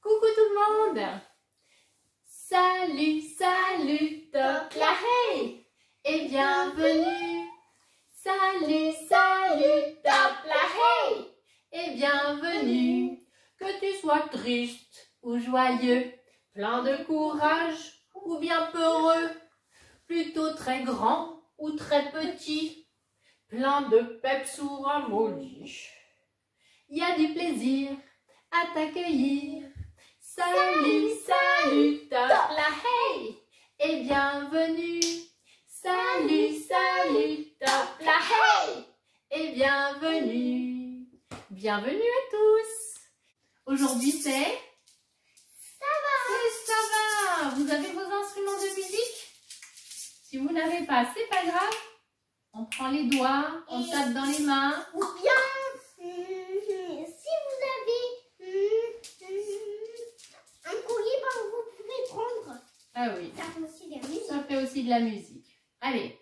Coucou tout le monde! Salut, salut, top la hey! Et bienvenue! Salut, salut, top la hey! Et bienvenue! Que tu sois triste ou joyeux, plein de courage ou bien peureux, plutôt très grand ou très petit, plein de peps ou ramolli. Il y a du plaisir à t'accueillir. Salut, salut, top la hey! Et bienvenue! Salut, salut, top la hey! Et bienvenue! Bienvenue à tous! Aujourd'hui c'est... Ça va! Vous avez vos instruments de musique? Si vous n'avez pas, c'est pas grave. On prend les doigts, on tape dans les mains. Ou bien, si vous avez un courrier, vous pouvez prendre. Ah oui, Ça fait aussi de la musique. ça fait aussi de la musique. Allez.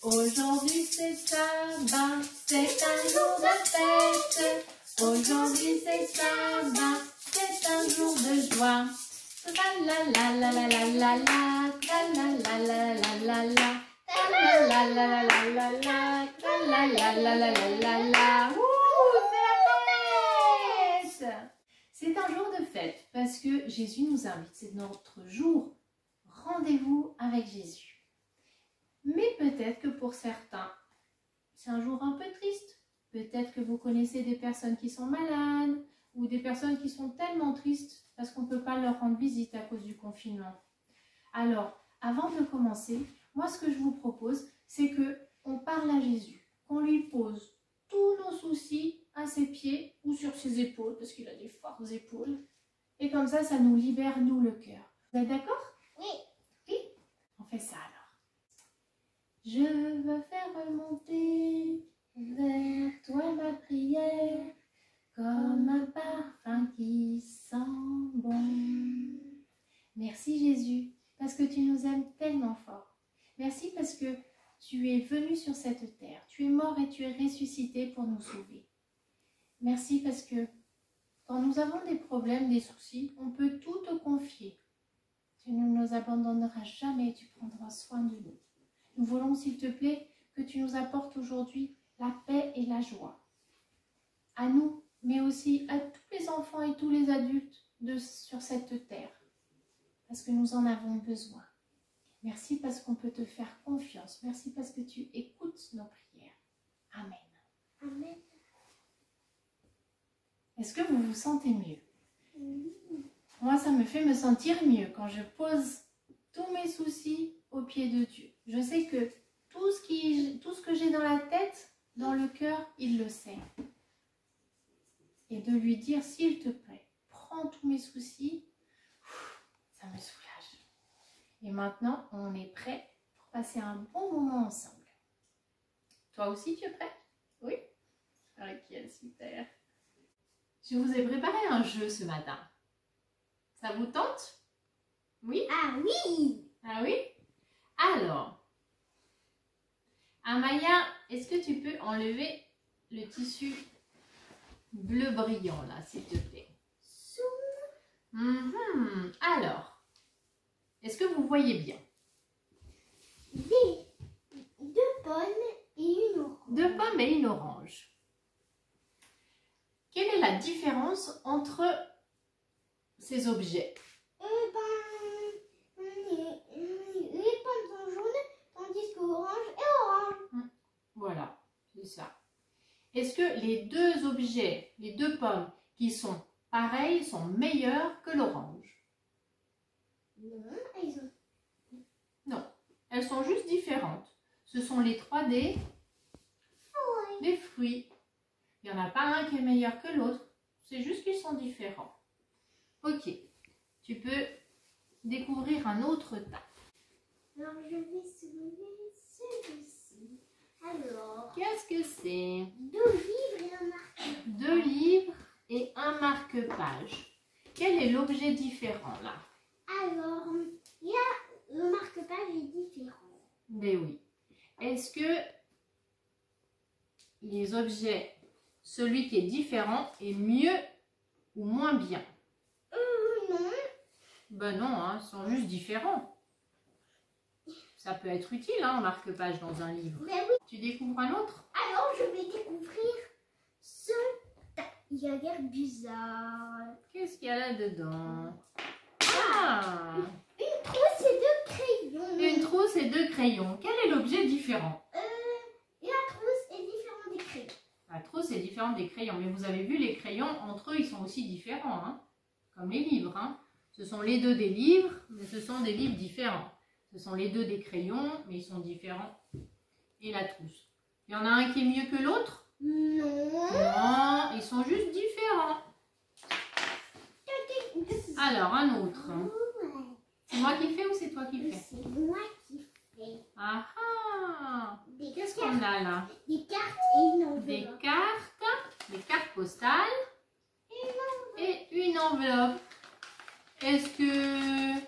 Aujourd'hui c'est sabbat, c'est un jour de fête. Aujourd'hui c'est sabbat, c'est un jour de joie. Tra la la la la la la la, tra la la la la la la, tra la la la la la la, tra la la la la la la. Ouh, c'est la fête! C'est un jour de fête parce que Jésus nous invite. C'est notre jour. Rendez-vous avec Jésus. Mais peut-être que pour certains, c'est un jour un peu triste. Peut-être que vous connaissez des personnes qui sont malades ou des personnes qui sont tellement tristes parce qu'on ne peut pas leur rendre visite à cause du confinement. Alors, avant de commencer, moi ce que je vous propose, c'est qu'on parle à Jésus, qu'on lui pose tous nos soucis à ses pieds ou sur ses épaules, parce qu'il a des fortes épaules. Et comme ça nous libère, nous, le cœur. Vous êtes d'accord? Oui. Oui? On fait ça alors. Je veux faire remonter vers toi ma prière, comme un parfum qui sent bon. Merci Jésus, parce que tu nous aimes tellement fort. Merci parce que tu es venu sur cette terre. Tu es mort et tu es ressuscité pour nous sauver. Merci parce que quand nous avons des problèmes, des soucis, on peut tout te confier. Tu ne nous abandonneras jamais, tu prendras soin de nous. Nous voulons, s'il te plaît, que tu nous apportes aujourd'hui la paix et la joie. À nous, mais aussi à tous les enfants et tous les adultes sur cette terre. Parce que nous en avons besoin. Merci parce qu'on peut te faire confiance. Merci parce que tu écoutes nos prières. Amen. Amen. Est-ce que vous vous sentez mieux? Oui. Moi, ça me fait me sentir mieux quand je pose tous mes soucis aux pieds de Dieu. Je sais que tout ce que j'ai dans la tête, dans le cœur, il le sait. Et de lui dire, s'il te plaît, prends tous mes soucis, ça me soulage. Et maintenant, on est prêt pour passer un bon moment ensemble. Toi aussi, tu es prêt? Oui? Ok, super. Je vous ai préparé un jeu ce matin. Ça vous tente? Oui? Ah oui. Ah oui? Alors, Amaya, est-ce que tu peux enlever le tissu bleu brillant là, s'il te plaît? Alors, est-ce que vous voyez bien? Deux pommes et une orange. Deux pommes et une orange. Quelle est la différence entre ces objets? Les pommes sont jaunes, tandis que l'orange est orange. Voilà, c'est ça. Est-ce que les deux objets, les deux pommes qui sont pareilles, sont meilleures que l'orange? Non, elles sont juste différentes. Ce sont les 3D des fruits. Il n'y en a pas un qui est meilleur que l'autre. C'est juste qu'ils sont différents. Ok, tu peux découvrir un autre tas. Alors, je vais soulever celui-ci. Alors, Qu'est-ce que c'est? 2 livres et un marqueur. 2 livres et un marque-page. Quel est l'objet différent là? Alors, il y a le marque-page est différent. Ben oui. Est-ce que les objets, celui qui est différent est mieux ou moins bien? Non. Ben non, hein, ils sont juste différents. Ça peut être utile, hein, en marque-page dans un livre. Mais oui. Tu découvres un autre? Alors, je vais découvrir ce... Il a l'air bizarre. Qu'est-ce qu'il y a là-dedans? Ah! Une trousse et deux crayons. Une trousse et deux crayons. Quel est l'objet différent? La trousse est différente des crayons. La trousse est différente des crayons. Mais vous avez vu, les crayons, entre eux, ils sont aussi différents. Hein, comme les livres. Hein. Ce sont les deux des livres, mais ce sont des livres différents. Ce sont les deux des crayons, mais ils sont différents. Et la trousse. Il y en a un qui est mieux que l'autre? Non. Non, ils sont juste différents. Alors, un autre. C'est moi qui fais ou c'est toi qui fais? C'est moi qui fais. Ah ah! Des Qu'est-ce cartes- qu'on a là? Des cartes et une enveloppe. Des cartes postales et une enveloppe. Est-ce que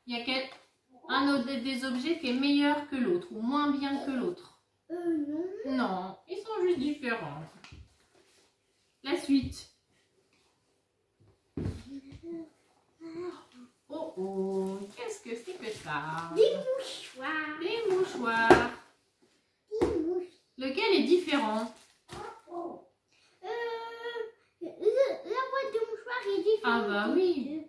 il y a un autre des objets qui est meilleur que l'autre ou moins bien que l'autre? Non. Non, ils sont juste différents. La suite. Oh oh, qu'est-ce que c'est que ça? Des mouchoirs. Des mouchoirs. Des mouchoirs. Lequel est différent? La boîte de mouchoirs est différente. Ah bah oui.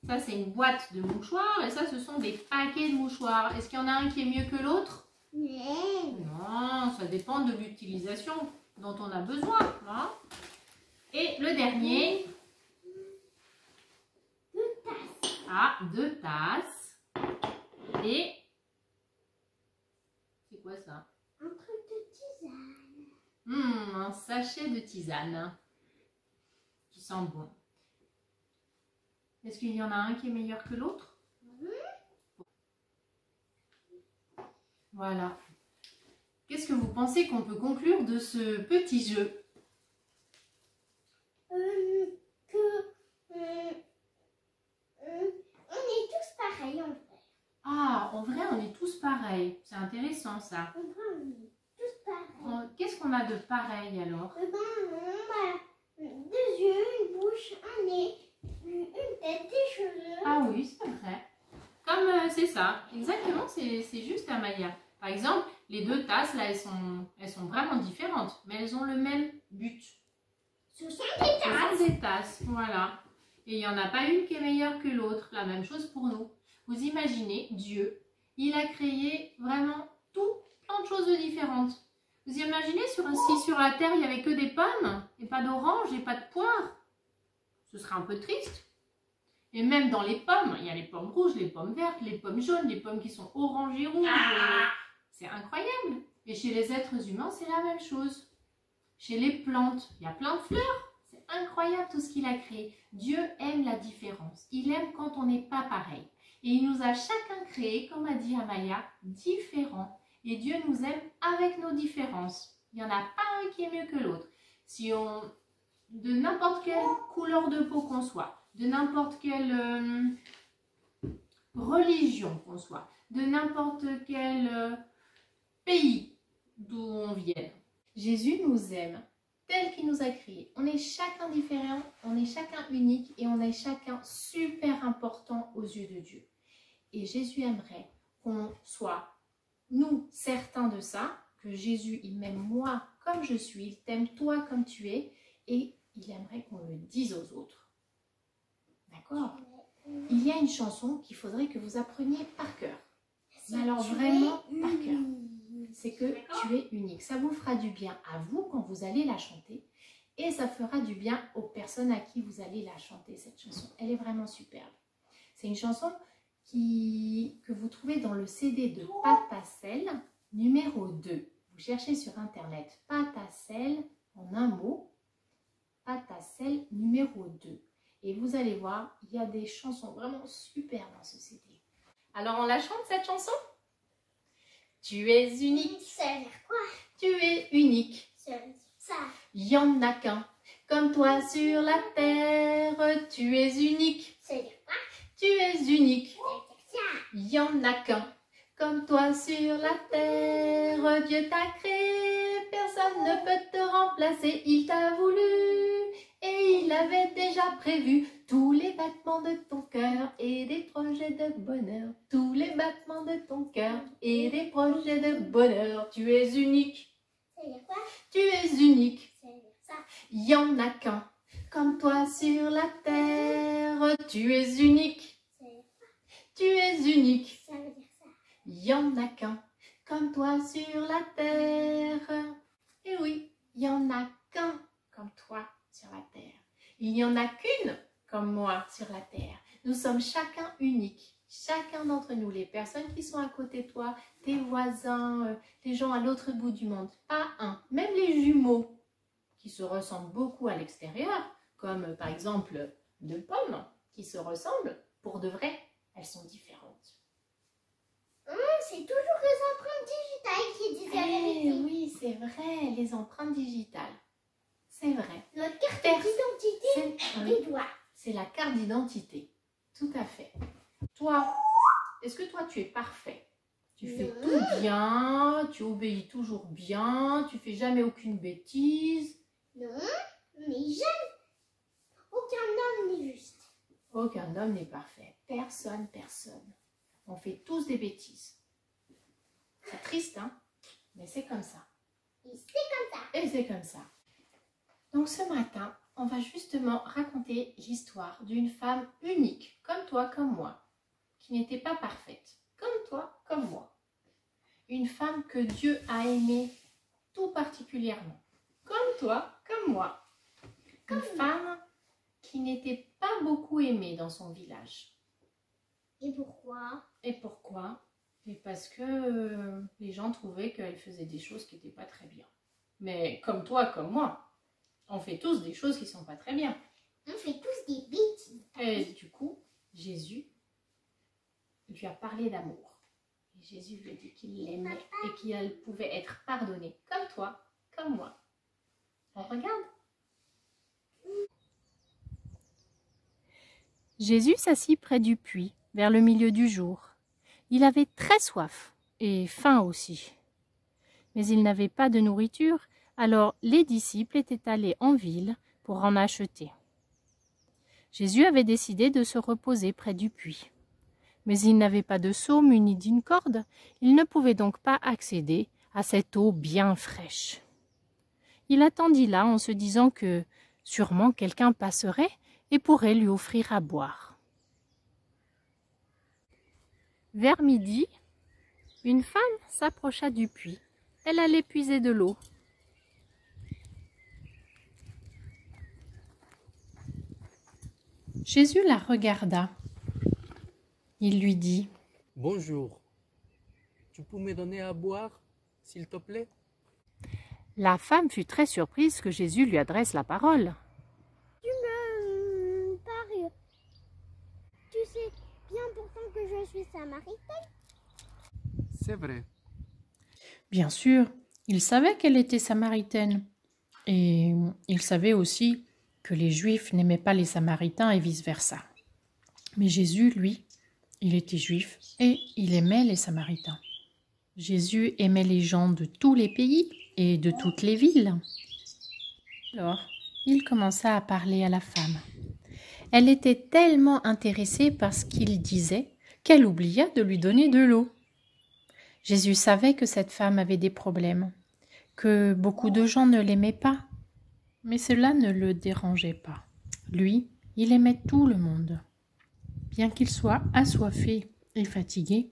Ça, c'est une boîte de mouchoirs et ça, ce sont des paquets de mouchoirs. Est-ce qu'il y en a un qui est mieux que l'autre? Non, ça dépend de l'utilisation dont on a besoin. Hein. Et le dernier. Ah, 2 tasses. Et c'est quoi ça? Un truc de tisane. Un sachet de tisane qui sent bon. Est-ce qu'il y en a un qui est meilleur que l'autre? Voilà. Qu'est-ce que vous pensez qu'on peut conclure de ce petit jeu? On est tous pareils en vrai. Ah, en vrai, on est tous pareils. C'est intéressant ça. En vrai, on est tous pareils. Qu'est-ce qu'on a de pareil alors? On a 2 yeux, une bouche, un nez, une tête, des cheveux. Ah oui, c'est vrai. Comme c'est ça. Exactement, c'est juste Amaya. Par exemple, les 2 tasses, là, elles sont vraiment différentes. Mais elles ont le même but. Ce sont des tasses. Ce sont des tasses, voilà. Et il n'y en a pas une qui est meilleure que l'autre. La même chose pour nous. Vous imaginez, Dieu, il a créé vraiment plein de choses différentes. Vous imaginez si sur la terre, il n'y avait que des pommes, et pas d'oranges, et pas de poires? Ce serait un peu triste. Et même dans les pommes, il y a les pommes rouges, les pommes vertes, les pommes jaunes, les pommes qui sont oranges et rouges. C'est incroyable. Et chez les êtres humains, c'est la même chose. Chez les plantes, il y a plein de fleurs. C'est incroyable tout ce qu'il a créé. Dieu aime la différence. Il aime quand on n'est pas pareil. Et il nous a chacun créé, comme a dit Amaya, différents. Et Dieu nous aime avec nos différences. Il n'y en a pas un qui est mieux que l'autre. De n'importe quelle couleur de peau qu'on soit, de n'importe quelle religion qu'on soit, de n'importe quel pays d'où on vienne. Jésus nous aime tel qu'il nous a créés. On est chacun différent, on est chacun unique et on est chacun super important aux yeux de Dieu. Et Jésus aimerait qu'on soit, nous, certains de ça, que Jésus, il m'aime moi comme je suis, il t'aime toi comme tu es, et il aimerait qu'on le dise aux autres. D'accord? Il y a une chanson qu'il faudrait que vous appreniez par cœur. Mais alors vraiment par cœur. C'est que tu es unique. Ça vous fera du bien à vous quand vous allez la chanter, et ça fera du bien aux personnes à qui vous allez la chanter, cette chanson. Elle est vraiment superbe. C'est une chanson que vous trouvez dans le CD de Pâte à sel, numéro 2. Vous cherchez sur internet Pâte à sel en un mot, Pâte à sel numéro 2. Et vous allez voir, il y a des chansons vraiment super dans ce CD. Alors on la chante cette chanson? Tu es unique. Ça veut dire quoi? Tu es unique. Ça veut dire ça. Il n'y en a qu'un comme toi sur la terre. Tu es unique. Ça veut dire quoi? Tu es unique. Ça veut dire ça. Il n'y en a qu'un comme toi sur la terre. Dieu t'a créé, personne ne peut te remplacer. Il t'a voulu et il avait déjà prévu tous les battements de ton cœur et des projets de bonheur. Tous les battements de ton cœur et des projets de bonheur. Tu es unique. Ça veut dire quoi? Tu es unique. Ça veut dire ça. Il y en a qu'un comme toi sur la terre. Tu es unique. Ça veut dire quoi? Tu es unique. Ça veut dire ça. Il y en a qu'un comme toi sur la terre. Et oui, il y en a qu'un comme toi sur la terre. Il n'y en a qu'une comme moi sur la terre. Nous sommes chacun uniques. Chacun d'entre nous, les personnes qui sont à côté de toi, tes voisins, les gens à l'autre bout du monde, pas un. Même les jumeaux qui se ressemblent beaucoup à l'extérieur, comme par exemple deux pommes qui se ressemblent, pour de vrai, elles sont différentes. C'est toujours les empreintes digitales qui disent la vérité. Oui, c'est vrai, les empreintes digitales. C'est vrai. Notre carte d'identité des doigts. C'est la carte d'identité. Tout à fait. Toi, est-ce que toi tu es parfait? Tu fais tout bien, tu obéis toujours bien, tu fais jamais aucune bêtise. Non, mais jamais. Aucun homme n'est juste. Aucun homme n'est parfait. Personne. On fait tous des bêtises. C'est triste, hein? Mais c'est comme ça. Et c'est comme ça. Et c'est comme ça. Donc ce matin, on va justement raconter l'histoire d'une femme unique, comme toi, comme moi, qui n'était pas parfaite, comme toi, comme moi. Une femme que Dieu a aimée tout particulièrement, comme toi, comme moi. Une femme qui n'était pas beaucoup aimée dans son village. Et pourquoi? Et pourquoi? Et parce que les gens trouvaient qu'elle faisait des choses qui n'étaient pas très bien. Mais comme toi, comme moi, on fait tous des choses qui ne sont pas très bien. On fait tous des bêtises. Et du coup, Jésus lui a parlé d'amour. Et Jésus lui a dit qu'il l'aimait et qu'il pouvait être pardonné, comme toi, comme moi. On regarde. Jésus s'assit près du puits, vers le milieu du jour. Il avait très soif et faim aussi. Mais il n'avait pas de nourriture, alors les disciples étaient allés en ville pour en acheter. Jésus avait décidé de se reposer près du puits. Mais il n'avait pas de seau muni d'une corde, il ne pouvait donc pas accéder à cette eau bien fraîche. Il attendit là en se disant que sûrement quelqu'un passerait et pourrait lui offrir à boire. Vers midi, une femme s'approcha du puits. Elle allait puiser de l'eau. Jésus la regarda. Il lui dit : « Bonjour, tu peux me donner à boire, s'il te plaît ? » La femme fut très surprise que Jésus lui adresse la parole. Tu me parles. Tu sais bien pourtant que je suis samaritaine. C'est vrai. Bien sûr, il savait qu'elle était samaritaine. Et il savait aussi que les Juifs n'aimaient pas les Samaritains et vice-versa. Mais Jésus, lui, il était juif et il aimait les Samaritains. Jésus aimait les gens de tous les pays et de toutes les villes. Alors, il commença à parler à la femme. Elle était tellement intéressée par ce qu'il disait qu'elle oublia de lui donner de l'eau. Jésus savait que cette femme avait des problèmes, que beaucoup de gens ne l'aimaient pas, mais cela ne le dérangeait pas. Lui, il aimait tout le monde. Bien qu'il soit assoiffé et fatigué,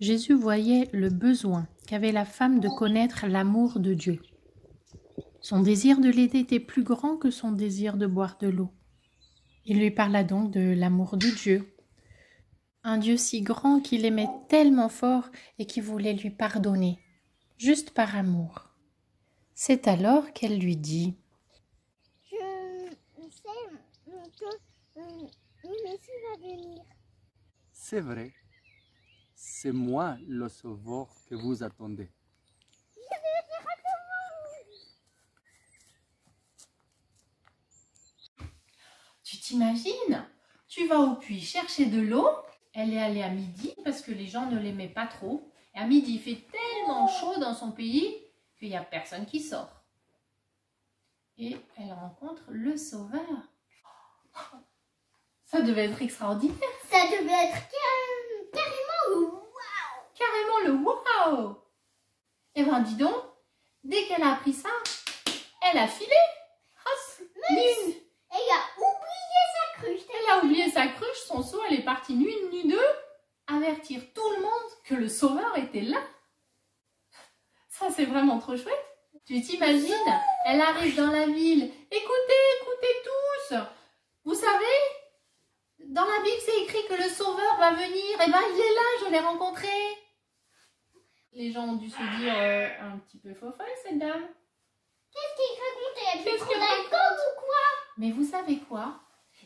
Jésus voyait le besoin qu'avait la femme de connaître l'amour de Dieu. Son désir de l'aider était plus grand que son désir de boire de l'eau. Il lui parla donc de l'amour de Dieu. Un Dieu si grand qu'il aimait tellement fort et qui voulait lui pardonner, juste par amour. C'est alors qu'elle lui dit : Je sais que le Messie va venir. C'est vrai. C'est moi le sauveur que vous attendez. Tu t'imagines? Tu vas au puits chercher de l'eau. Elle est allée à midi parce que les gens ne l'aimaient pas trop. Et à midi, il fait tellement chaud dans son pays qu'il n'y a personne qui sort. Et elle rencontre le Sauveur. Ça devait être extraordinaire. Ça devait être carrément le waouh. Carrément le waouh. Eh ben dis donc, dès qu'elle a appris ça, elle a filé. Oh, Lynn, Elle a oublié sa cruche. elle a oublié sa cruche, son seau, elle est partie nuit une, nuit deux, avertir tout le monde que le sauveur était là. Ça, c'est vraiment trop chouette. Tu t'imagines, elle arrive dans la ville. Écoutez, écoutez tous. Vous savez, dans la Bible, c'est écrit que le sauveur va venir. Eh ben, il est là, je l'ai rencontré. Les gens ont dû se dire un petit peu fofolle, cette dame. Qu'est-ce qu'il raconte? Elle a Qu'est-ce trop qu'elle d'alcool ou quoi? Mais vous savez quoi?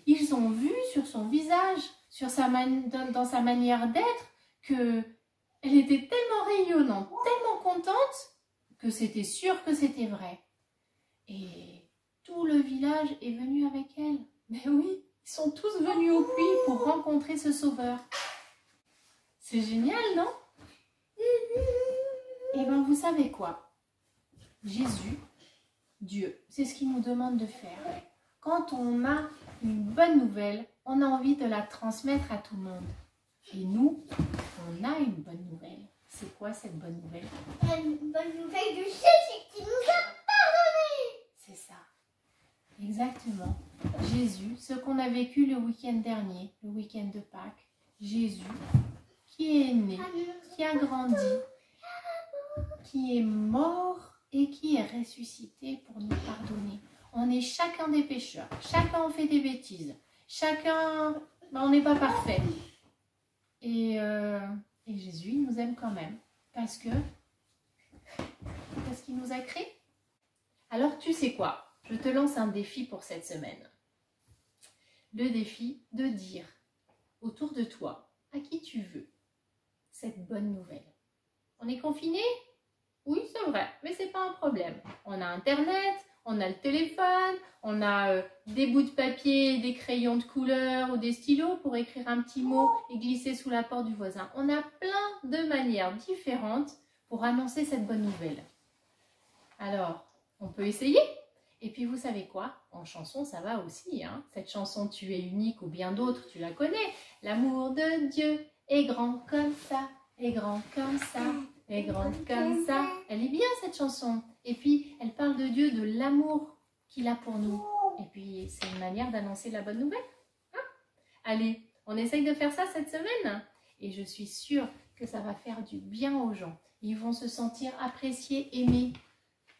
Ils ont vu sur son visage, dans sa manière d'être, que elle était tellement rayonnante, tellement contente, que c'était sûr que c'était vrai. Et tout le village est venu avec elle. Mais oui, ils sont tous venus au puits pour rencontrer ce sauveur. C'est génial, non? Et bien, vous savez quoi? Jésus, Dieu, c'est ce qu'il nous demande de faire. Quand on a une bonne nouvelle, on a envie de la transmettre à tout le monde. Et nous, on a une bonne nouvelle. C'est quoi cette bonne nouvelle? Une bonne nouvelle de Jésus qui nous a pardonné. C'est ça. Exactement. Jésus, ce qu'on a vécu le week-end dernier, le week-end de Pâques. Jésus, qui est né, qui a grandi, qui est mort et qui est ressuscité pour nous pardonner. On est chacun des pécheurs, chacun en fait des bêtises, chacun, on n'est pas parfait. Et Jésus, il nous aime quand même, parce qu'il nous a créés. Alors tu sais quoi? Je te lance un défi pour cette semaine. Le défi de dire autour de toi, à qui tu veux, cette bonne nouvelle. On est confiné? Oui, c'est vrai, mais c'est pas un problème. On a Internet, on a le téléphone, on a des bouts de papier, des crayons de couleur ou des stylos pour écrire un petit mot et glisser sous la porte du voisin. On a plein de manières différentes pour annoncer cette bonne nouvelle. Alors, on peut essayer. Et puis, vous savez quoi? En chanson, ça va aussi. Hein. Cette chanson « Tu es unique » ou bien d'autres, tu la connais. L'amour de Dieu est grand comme ça, est grand comme ça. Elle est grande comme ça. Elle est bien cette chanson. Et puis, elle parle de Dieu, de l'amour qu'il a pour nous. Et puis, c'est une manière d'annoncer la bonne nouvelle. Hein? Allez, on essaye de faire ça cette semaine. Et je suis sûre que ça va faire du bien aux gens. Ils vont se sentir appréciés, aimés.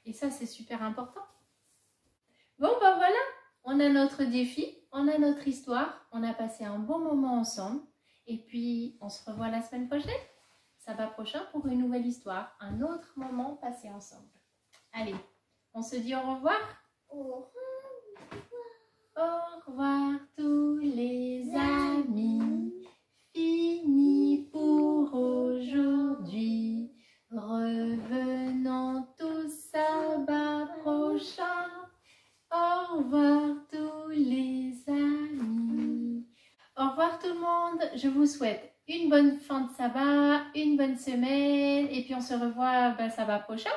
Et ça, c'est super important. Bon, ben voilà. On a notre défi, on a notre histoire. On a passé un bon moment ensemble. Et puis, on se revoit la semaine prochaine. Sabbat prochain pour une nouvelle histoire, un autre moment passé ensemble. Allez, on se dit au revoir. Au Au revoir tous les amis. Fini pour aujourd'hui. Revenons tous sabbat prochain. Au revoir tous les amis. Au revoir tout le monde. Je vous souhaite une bonne fin de sabbat, une bonne semaine, et puis on se revoit sabbat prochain.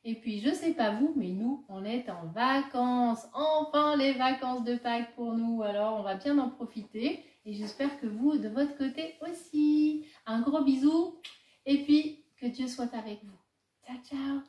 Et puis je sais pas vous, mais nous on est en vacances, enfin les vacances de Pâques pour nous, alors on va bien en profiter et j'espère que vous de votre côté aussi. Un gros bisou et puis que Dieu soit avec vous. Ciao ciao.